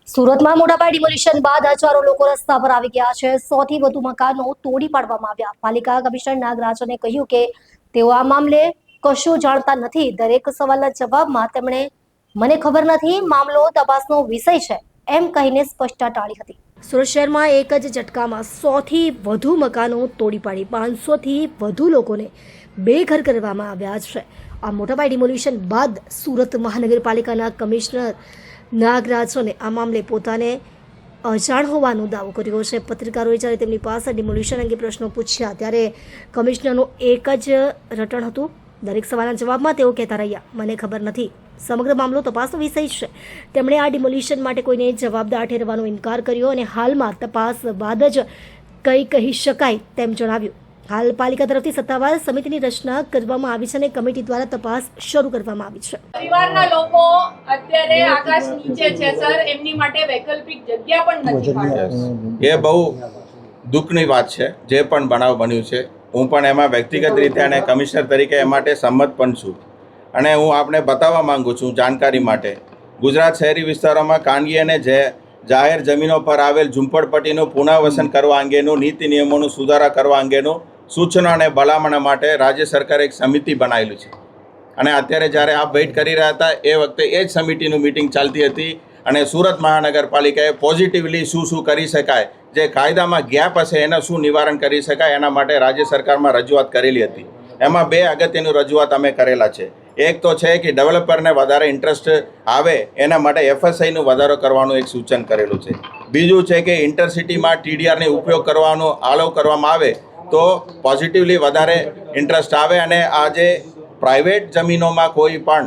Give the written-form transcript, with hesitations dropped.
સુરતમાં મોટા પાયે ડિમોલિશન બાદ હજારો લોકો રસ્તા પર આવી ગયા છે। 100 થી વધુ મકાનો તોડી પાડવામાં આવ્યા। પાલિકા કમિશનર નાગરાજને કહ્યું કે તેઓ આ મામલે કશું જાણતા નથી। દરેક સવાલના જવાબમાં તેમણે મને ખબર નથી, મામલો તપાસનો વિષય છે એમ કહીને સ્પષ્ટતા ટાળી હતી। સુરત શહેરમાં એક જ ઝટકામાં 100 થી વધુ મકાનો તોડી પાડી 500 થી વધુ લોકોને બેઘર કરવામાં આવ્યા છે। આ મોટા પાયે ડિમોલિશન બાદ સુરત મહાનગરપાલિકાના કમિશનર નાગરાજને આ મામલે પોતાને અજાણ હોવાનો દાવો કર્યો છે। પત્રકારોએ જ્યારે તેમની પાસે ડિમોલિશન અંગે પ્રશ્નો પૂછ્યા ત્યારે કમિશનરનું એક જ રટણ હતું। દરેક સવાલના જવાબમાં તેઓ કહેતા રહ્યા, મને ખબર નથી, સમગ્ર મામલો તપાસનો વિષય છે। તેમણે આ ડિમોલિશન માટે કોઈને જવાબદાર ઠેરવવાનો ઇનકાર કર્યો અને હાલમાં તપાસ બાદ જ કંઈ કહી શકાય તેમ જણાવ્યું। હાલ પાલિકા તરફથી સત્તાવાર સમિતિની રચના કરવામાં આવી છે અને કમિટી દ્વારા તપાસ શરૂ કરવામાં આવી છે। પરિવારના લોકો અત્યારે આકાશ નીચે છે સર, એમની માટે વૈકલ્પિક જગ્યા પણ નથી મળતી। એ બહુ દુઃખની વાત છે જે પણ બનાવ બન્યું છે। હું પણ એમાં વ્યક્તિગત રીતે અને કમિશનર તરીકે એ માટે સંમત પણ છું અને હું આપને બતાવવા માંગુ છું જાણકારી માટે। ગુજરાત શહેરી વિસ્તારોમાં ખાનગી અને જાહેર જમીનો પર આવેલ ઝૂંપડપટ્ટીનું પુનઃવસન કરવા અંગેનું નીતિ નિયમોનું સુધારા કરવા અંગેનું સૂચના અને ભલામણ માટે રાજ્ય સરકારે એક સમિતિ બનાવેલી છે અને અત્યારે જ્યારે આપ વેઇટ કરી રહ્યા હતા એ વખતે એ જ સમિતિનું મિટિંગ ચાલતી હતી અને સુરત મહાનગરપાલિકાએ પોઝિટિવલી શું કરી શકાય, જે કાયદામાં ગેપ હશે એનું શું નિવારણ કરી શકાય એના માટે રાજ્ય સરકારમાં રજૂઆત કરેલી હતી। એમાં બે અગત્યની રજૂઆત અમે કરેલા છે। એક તો છે કે ડેવલપરને વધારે ઇન્ટરેસ્ટ આવે એના માટે FSIનું વધારો કરવાનું એક સૂચન કરેલું છે। બીજું છે કે ઇન્ટરસિટીમાં TDRનો ઉપયોગ કરવાનો આલોવ કરવામાં આવે તો પોઝિટિવલી વધારે ઇન્ટરેસ્ટ આવે અને આજે પ્રાઇવેટ જમીનોમાં કોઈ પણ